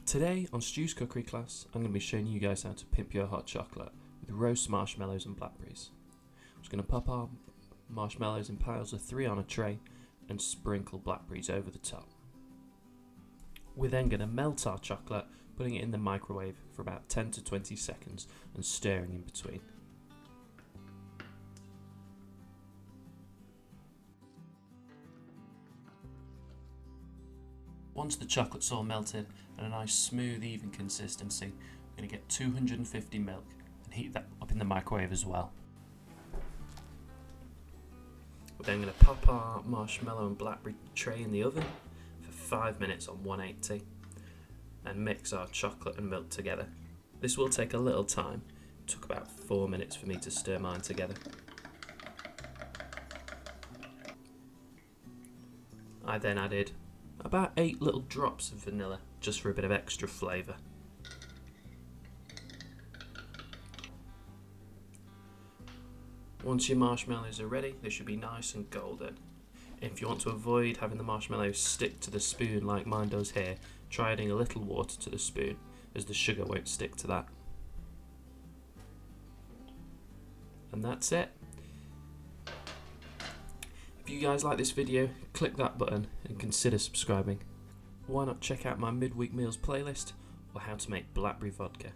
Today on Stu's Cookery class, I'm going to be showing you guys how to pimp your hot chocolate with roast marshmallows and blackberries. I'm just going to pop our marshmallows in piles of 3 on a tray and sprinkle blackberries over the top. We're then going to melt our chocolate, putting it in the microwave for about 10 to 20 seconds and stirring in between. Once the chocolate's all melted and a nice smooth even consistency, we're going to get 250 milk and heat that up in the microwave as well. We're then going to pop our marshmallow and blackberry tray in the oven for 5 minutes on 180 and mix our chocolate and milk together. This will take a little time. It took about 4 minutes for me to stir mine together. I then added about 8 little drops of vanilla just for a bit of extra flavour. Once your marshmallows are ready, they should be nice and golden. If you want to avoid having the marshmallows stick to the spoon like mine does here, try adding a little water to the spoon, as the sugar won't stick to that. And that's it. If you guys like this video, click that button and consider subscribing. Why not check out my midweek meals playlist or how to make blackberry vodka.